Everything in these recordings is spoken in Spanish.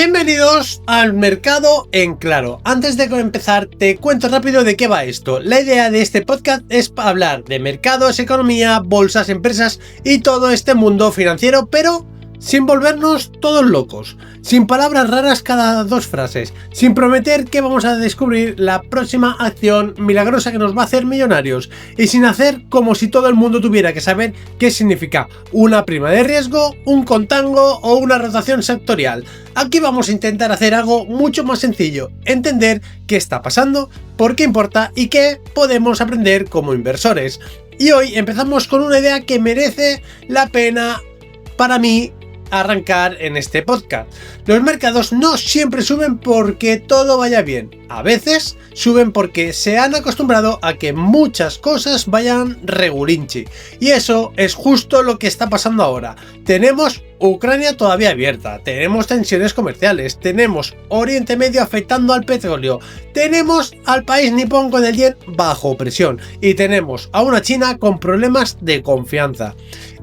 Bienvenidos al Mercado en Claro. Antes de empezar, te cuento rápido de qué va esto. La idea de este podcast es hablar de mercados, economía, bolsas, empresas y todo este mundo financiero, pero sin volvernos todos locos, sin palabras raras cada dos frases, sin prometer que vamos a descubrir la próxima acción milagrosa que nos va a hacer millonarios y sin hacer como si todo el mundo tuviera que saber qué significa una prima de riesgo, un contango o una rotación sectorial. Aquí vamos a intentar hacer algo mucho más sencillo, entender qué está pasando, por qué importa y qué podemos aprender como inversores. Y hoy empezamos con una idea que merece la pena para mí arrancar en este podcast. Los mercados no siempre suben porque todo vaya bien. A veces suben porque se han acostumbrado a que muchas cosas vayan regulinchi. Y eso es justo lo que está pasando ahora. Tenemos Ucrania todavía abierta, tenemos tensiones comerciales, tenemos Oriente Medio afectando al petróleo, tenemos al país nipón con el yen bajo presión y tenemos a una China con problemas de confianza.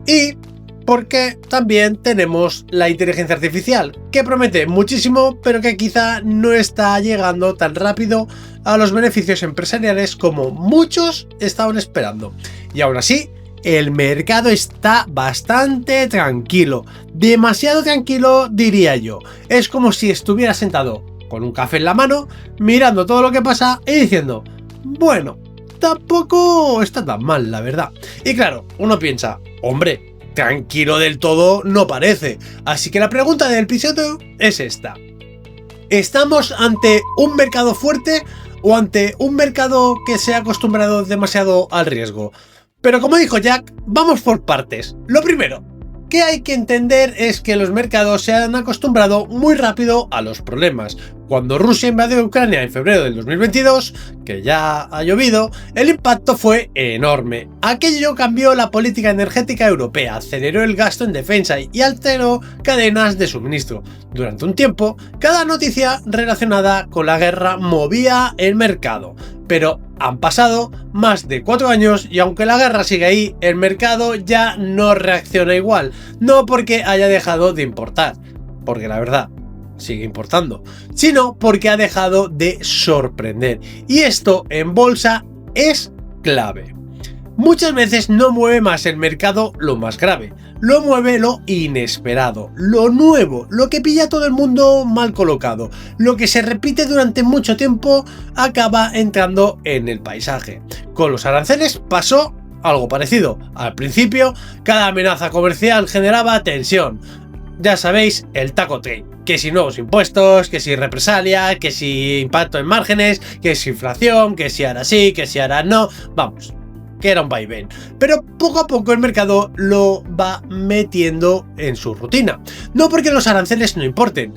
Y porque también tenemos la inteligencia artificial, que promete muchísimo, pero que quizá no está llegando tan rápido a los beneficios empresariales como muchos estaban esperando. Y aún así, el mercado está bastante tranquilo, demasiado tranquilo diría yo. Es como si estuviera sentado con un café en la mano, mirando todo lo que pasa y diciendo, bueno, tampoco está tan mal, la verdad. Y claro, uno piensa, hombre, tranquilo del todo no parece. Así que la pregunta del episodio es esta. ¿Estamos ante un mercado fuerte o ante un mercado que se ha acostumbrado demasiado al riesgo? Pero como dijo Jack, vamos por partes. Lo primero que hay que entender es que los mercados se han acostumbrado muy rápido a los problemas. Cuando Rusia invadió Ucrania en febrero del 2022, que ya ha llovido, el impacto fue enorme. Aquello cambió la política energética europea, aceleró el gasto en defensa y alteró cadenas de suministro. Durante un tiempo, cada noticia relacionada con la guerra movía el mercado. Pero han pasado más de 4 años y aunque la guerra sigue ahí, el mercado ya no reacciona igual. No porque haya dejado de importar, porque la verdad sigue importando, sino porque ha dejado de sorprender. Y esto en bolsa es clave. Muchas veces no mueve más el mercado lo más grave, lo mueve lo inesperado, lo nuevo, lo que pilla a todo el mundo mal colocado, lo que se repite durante mucho tiempo acaba entrando en el paisaje. Con los aranceles pasó algo parecido. Al principio, cada amenaza comercial generaba tensión. Ya sabéis, el taco trade, que si nuevos impuestos, que si represalia, que si impacto en márgenes, que si inflación, que si ahora sí, que si ahora no, vamos, que era un vaivén. Pero poco a poco el mercado lo va metiendo en su rutina. No porque los aranceles no importen,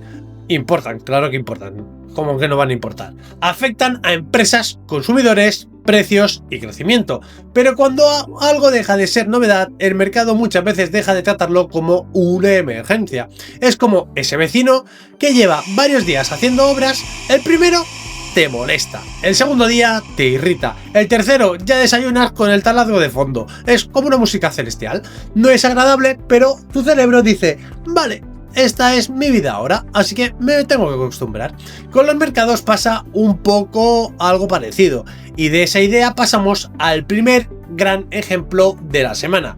importan, claro que importan. ¿Cómo que no van a importar? Afectan a empresas, consumidores, precios y crecimiento. Pero cuando algo deja de ser novedad, el mercado muchas veces deja de tratarlo como una emergencia. Es como ese vecino que lleva varios días haciendo obras, el primero te molesta, el segundo día te irrita, el tercero ya desayunas con el taladro de fondo. Es como una música celestial. No es agradable, pero tu cerebro dice, vale, esta es mi vida ahora, así que me tengo que acostumbrar. Con los mercados pasa un poco algo parecido, y de esa idea pasamos al primer gran ejemplo de la semana.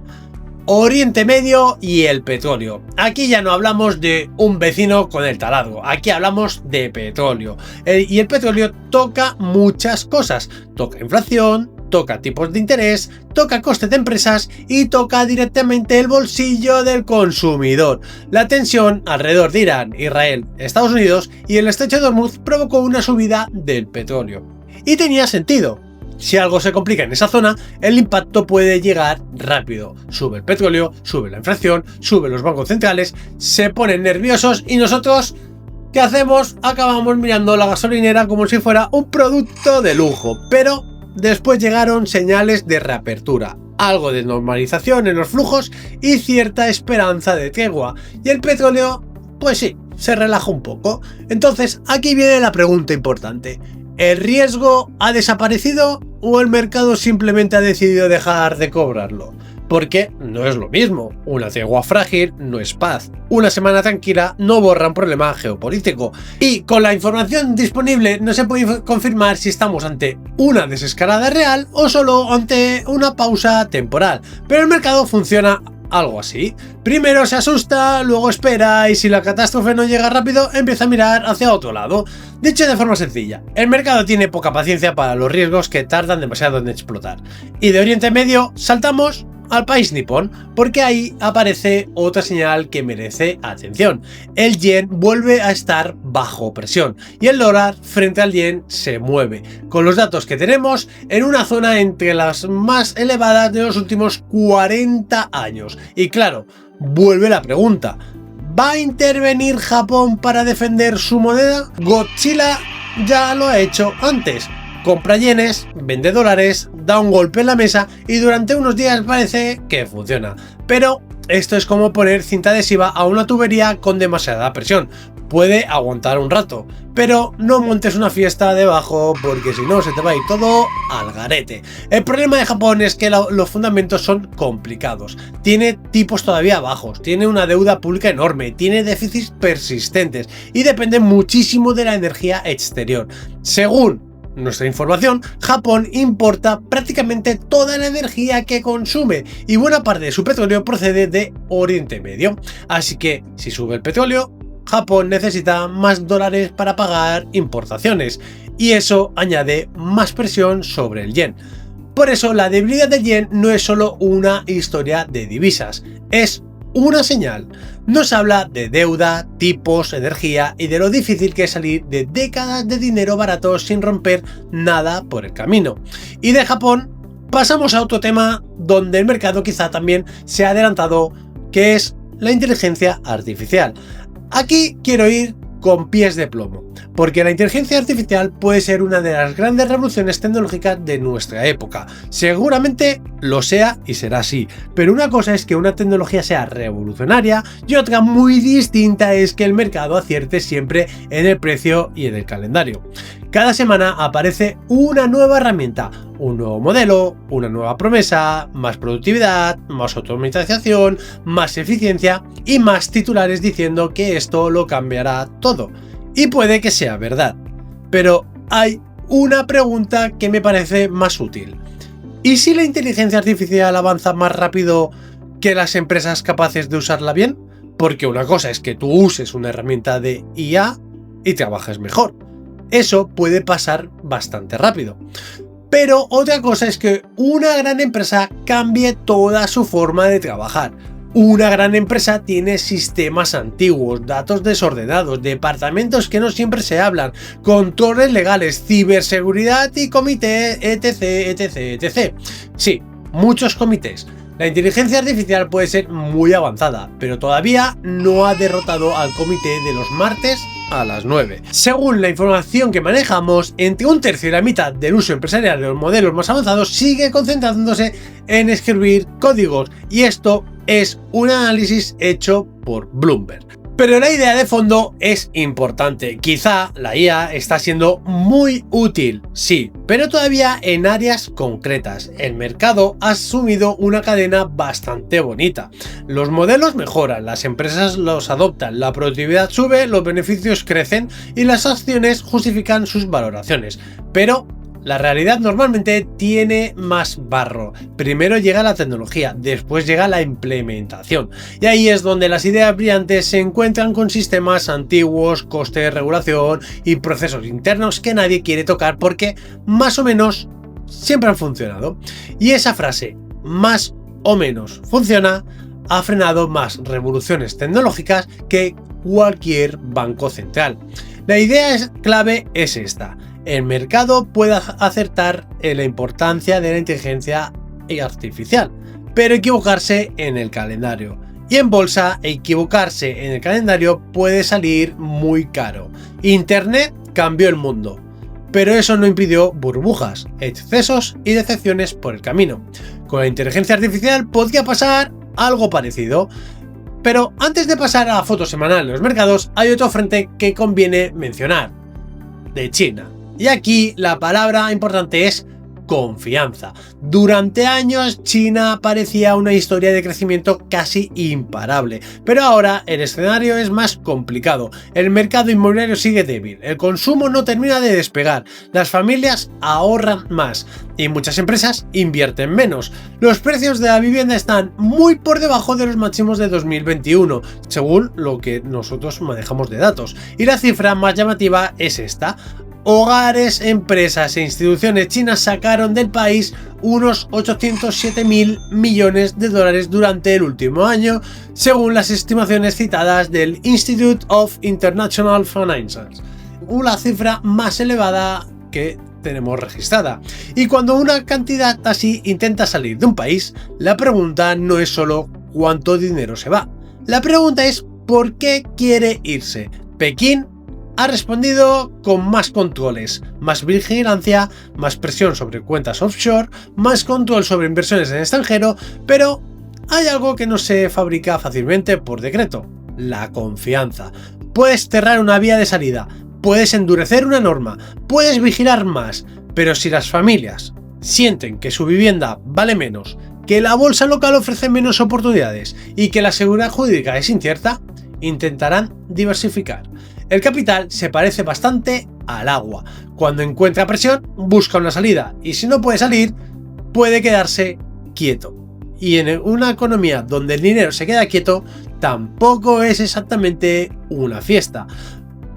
Oriente Medio y el petróleo. Aquí ya no hablamos de un vecino con el taladro, aquí hablamos de petróleo. Y el petróleo toca muchas cosas, toca inflación, toca tipos de interés, toca costes de empresas y toca directamente el bolsillo del consumidor. La tensión alrededor de Irán, Israel, Estados Unidos y el estrecho de Hormuz provocó una subida del petróleo. Y tenía sentido. Si algo se complica en esa zona, el impacto puede llegar rápido. Sube el petróleo, sube la inflación, suben los bancos centrales, se ponen nerviosos y nosotros, ¿qué hacemos? Acabamos mirando la gasolinera como si fuera un producto de lujo. Pero después llegaron señales de reapertura, algo de normalización en los flujos y cierta esperanza de tregua. Y el petróleo, pues sí, se relaja un poco. Entonces, aquí viene la pregunta importante. ¿El riesgo ha desaparecido o el mercado simplemente ha decidido dejar de cobrarlo? porque no es lo mismo. Una tregua frágil no es paz. Una semana tranquila no borra un problema geopolítico. Y con la información disponible no se puede confirmar si estamos ante una desescalada real o solo ante una pausa temporal. Pero el mercado funciona algo así. Primero se asusta, luego espera y si la catástrofe no llega rápido, empieza a mirar hacia otro lado. Dicho de forma sencilla, el mercado tiene poca paciencia para los riesgos que tardan demasiado en explotar. Y de Oriente Medio saltamos al país nipón, porque ahí aparece otra señal que merece atención. El yen vuelve a estar bajo presión y el dólar frente al yen se mueve, con los datos que tenemos en una zona entre las más elevadas de los últimos 40 años. Y claro, vuelve la pregunta: ¿va a intervenir Japón para defender su moneda? Godzilla ya lo ha hecho antes. Compra yenes, vende dólares, da un golpe en la mesa y durante unos días parece que funciona. Pero esto es como poner cinta adhesiva a una tubería con demasiada presión. Puede aguantar un rato, pero no montes una fiesta debajo porque si no se te va a ir todo al garete. El problema de Japón es que los fundamentos son complicados. Tiene tipos todavía bajos, tiene una deuda pública enorme, tiene déficits persistentes y depende muchísimo de la energía exterior. Según nuestra información, Japón importa prácticamente toda la energía que consume y buena parte de su petróleo procede de Oriente Medio. Así que si sube el petróleo, Japón necesita más dólares para pagar importaciones y eso añade más presión sobre el yen. Por eso la debilidad del yen no es solo una historia de divisas, es una señal. Nos habla de deuda, tipos, energía y de lo difícil que es salir de décadas de dinero barato sin romper nada por el camino. Y de Japón pasamos a otro tema donde el mercado quizá también se ha adelantado, que es la inteligencia artificial. Aquí quiero ir con pies de plomo, porque la inteligencia artificial puede ser una de las grandes revoluciones tecnológicas de nuestra época. Seguramente lo sea y será así, pero una cosa es que una tecnología sea revolucionaria y otra muy distinta es que el mercado acierte siempre en el precio y en el calendario. Cada semana aparece una nueva herramienta, un nuevo modelo, una nueva promesa, más productividad, más automatización, más eficiencia y más titulares diciendo que esto lo cambiará todo. Y puede que sea verdad, pero hay una pregunta que me parece más útil. ¿Y si la inteligencia artificial avanza más rápido que las empresas capaces de usarla bien? Porque una cosa es que tú uses una herramienta de IA y trabajes mejor. Eso puede pasar bastante rápido. Pero otra cosa es que una gran empresa cambie toda su forma de trabajar. Una gran empresa tiene sistemas antiguos, datos desordenados, departamentos que no siempre se hablan, controles legales, ciberseguridad y comité, etc, etc, etc. Sí, muchos comités. La inteligencia artificial puede ser muy avanzada, pero todavía no ha derrotado al comité de los martes a las 9. Según la información que manejamos, entre un tercio y la mitad del uso empresarial de los modelos más avanzados sigue concentrándose en escribir códigos, y esto es un análisis hecho por Bloomberg. Pero la idea de fondo es importante. Quizá la IA está siendo muy útil, sí, pero todavía en áreas concretas. El mercado ha asumido una cadena bastante bonita. Los modelos mejoran, las empresas los adoptan, la productividad sube, los beneficios crecen y las acciones justifican sus valoraciones. Pero la realidad normalmente tiene más barro. Primero llega la tecnología, después llega la implementación. Y ahí es donde las ideas brillantes se encuentran con sistemas antiguos, costes de regulación y procesos internos que nadie quiere tocar porque más o menos siempre han funcionado. Y esa frase, más o menos funciona, ha frenado más revoluciones tecnológicas que cualquier banco central. La idea clave es esta. El mercado puede acertar en la importancia de la inteligencia artificial, pero equivocarse en el calendario. Y en bolsa, equivocarse en el calendario puede salir muy caro. Internet cambió el mundo, pero eso no impidió burbujas, excesos y decepciones por el camino. Con la inteligencia artificial podría pasar algo parecido. Pero antes de pasar a la foto semanal de los mercados, hay otro frente que conviene mencionar: de China. Y aquí la palabra importante es confianza. Durante años China parecía una historia de crecimiento casi imparable, pero ahora el escenario es más complicado. El mercado inmobiliario sigue débil, el consumo no termina de despegar, las familias ahorran más y muchas empresas invierten menos. Los precios de la vivienda están muy por debajo de los máximos de 2021, según lo que nosotros manejamos de datos. Y la cifra más llamativa es esta. Hogares, empresas e instituciones chinas sacaron del país unos 807.000 millones de dólares durante el último año, según las estimaciones citadas del Institute of International Finances, una cifra más elevada que tenemos registrada. Y cuando una cantidad así intenta salir de un país, la pregunta no es solo cuánto dinero se va. La pregunta es ¿por qué quiere irse? Pekín ha respondido con más controles, más vigilancia, más presión sobre cuentas offshore, más control sobre inversiones en el extranjero, pero hay algo que no se fabrica fácilmente por decreto: la confianza. Puedes cerrar una vía de salida, puedes endurecer una norma, puedes vigilar más, pero si las familias sienten que su vivienda vale menos, que la bolsa local ofrece menos oportunidades y que la seguridad jurídica es incierta, intentarán diversificar. El capital se parece bastante al agua. Cuando encuentra presión, busca una salida y si no puede salir, puede quedarse quieto. Y en una economía donde el dinero se queda quieto, tampoco es exactamente una fiesta.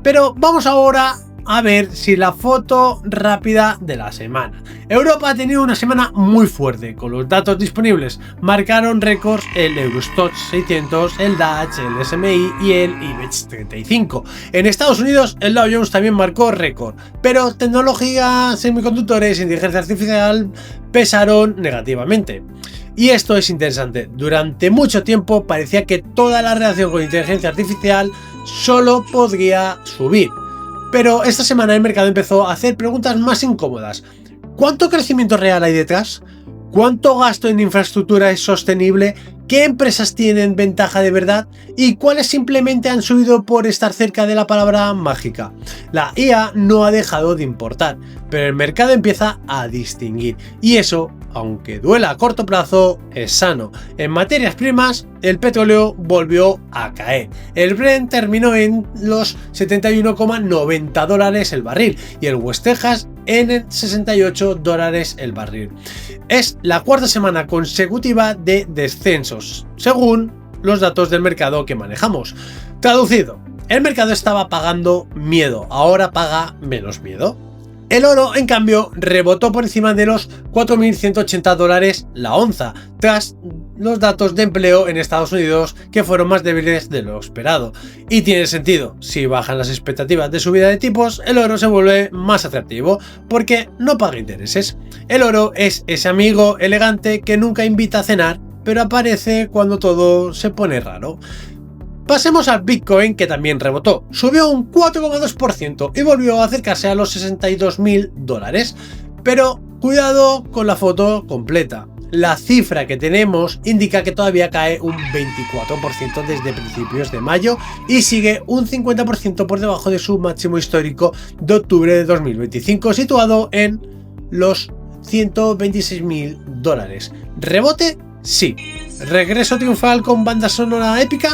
Pero vamos ahora a ver si la foto rápida de la semana. Europa ha tenido una semana muy fuerte. Con los datos disponibles marcaron récords el Eurostoxx 600, el DAX, el SMI y el IBEX 35. En Estados Unidos el Dow Jones también marcó récord, pero tecnología, semiconductores e inteligencia artificial pesaron negativamente. Y esto es interesante. Durante mucho tiempo parecía que toda la relación con inteligencia artificial solo podría subir. Pero esta semana el mercado empezó a hacer preguntas más incómodas. ¿Cuánto crecimiento real hay detrás? ¿Cuánto gasto en infraestructura es sostenible? ¿Qué empresas tienen ventaja de verdad? ¿Y cuáles simplemente han subido por estar cerca de la palabra mágica? La IA no ha dejado de importar, pero el mercado empieza a distinguir. Y eso, aunque duela a corto plazo, es sano. En materias primas, el petróleo volvió a caer. El Brent terminó en los $71,90 el barril y el West Texas en el $68 el barril. Es la cuarta semana consecutiva de descensos, según los datos del mercado que manejamos. Traducido, el mercado estaba pagando miedo, ahora paga menos miedo. El oro, en cambio, rebotó por encima de los $4.180 la onza, tras los datos de empleo en Estados Unidos que fueron más débiles de lo esperado. Y tiene sentido, si bajan las expectativas de subida de tipos, el oro se vuelve más atractivo, porque no paga intereses. El oro es ese amigo elegante que nunca invita a cenar, pero aparece cuando todo se pone raro. Pasemos al Bitcoin, que también rebotó, subió un 4,2% y volvió a acercarse a los $62.000. Pero cuidado con la foto completa. La cifra que tenemos indica que todavía cae un 24% desde principios de mayo y sigue un 50% por debajo de su máximo histórico de octubre de 2025, situado en los $126.000. ¿Rebote? Sí. ¿Regreso triunfal con banda sonora épica?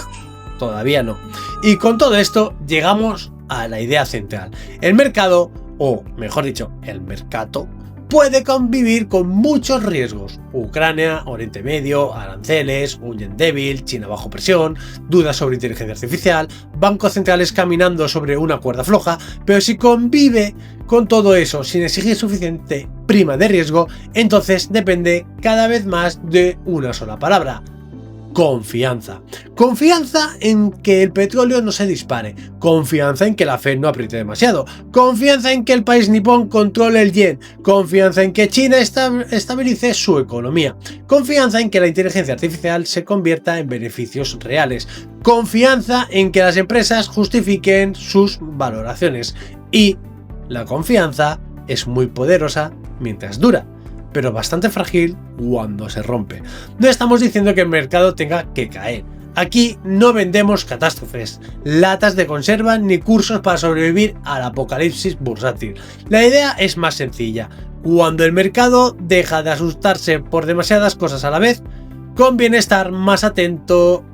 Todavía no. Y con todo esto llegamos a la idea central. El mercado, o mejor dicho, el mercado, puede convivir con muchos riesgos. Ucrania, Oriente Medio, aranceles, un yen débil, China bajo presión, dudas sobre inteligencia artificial, bancos centrales caminando sobre una cuerda floja, pero si convive con todo eso sin exigir suficiente prima de riesgo, entonces depende cada vez más de una sola palabra: confianza. Confianza en que el petróleo no se dispare, confianza en que la Fed no apriete demasiado, confianza en que el país nipón controle el yen, confianza en que China estabilice su economía, confianza en que la inteligencia artificial se convierta en beneficios reales, confianza en que las empresas justifiquen sus valoraciones. Y la confianza es muy poderosa mientras dura, pero bastante frágil cuando se rompe. No estamos diciendo que el mercado tenga que caer. Aquí no vendemos catástrofes, latas de conserva ni cursos para sobrevivir al apocalipsis bursátil. La idea es más sencilla. Cuando el mercado deja de asustarse por demasiadas cosas a la vez, conviene estar más atento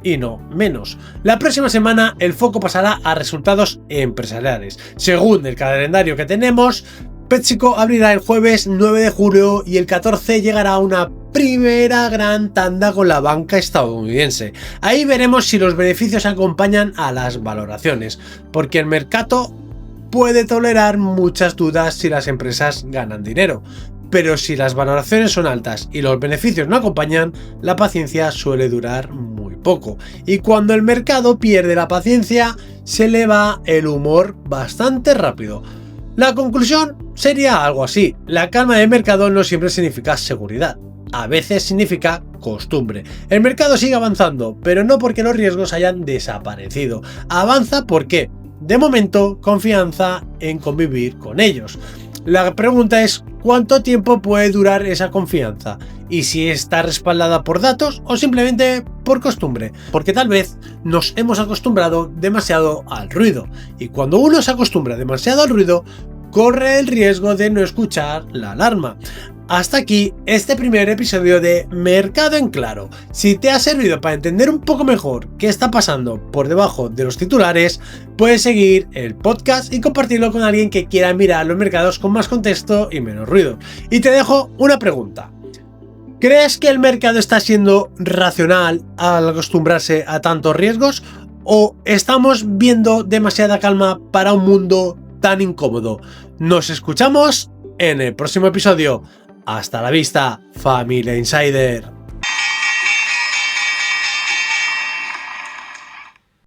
y no menos. La próxima semana el foco pasará a resultados empresariales. Según el calendario que tenemos, PepsiCo abrirá el jueves 9 de julio y el 14 llegará una primera gran tanda con la banca estadounidense. Ahí veremos si los beneficios acompañan a las valoraciones, porque el mercado puede tolerar muchas dudas si las empresas ganan dinero. Pero si las valoraciones son altas y los beneficios no acompañan, la paciencia suele durar muy poco. Y cuando el mercado pierde la paciencia, se le va el humor bastante rápido. La conclusión sería algo así: la calma del mercado no siempre significa seguridad. A veces significa costumbre. El mercado sigue avanzando, pero no porque los riesgos hayan desaparecido. Avanza porque, de momento, confianza en convivir con ellos. La pregunta es: ¿cuánto tiempo puede durar esa confianza? Y si está respaldada por datos o simplemente por costumbre. Porque tal vez nos hemos acostumbrado demasiado al ruido. Y cuando uno se acostumbra demasiado al ruido, corre el riesgo de no escuchar la alarma. Hasta aquí este primer episodio de Mercado en Claro. Si te ha servido para entender un poco mejor qué está pasando por debajo de los titulares, puedes seguir el podcast y compartirlo con alguien que quiera mirar los mercados con más contexto y menos ruido. Y te dejo una pregunta. ¿Crees que el mercado está siendo racional al acostumbrarse a tantos riesgos? ¿O estamos viendo demasiada calma para un mundo tan incómodo? Nos escuchamos en el próximo episodio. Hasta la vista, familia Insider.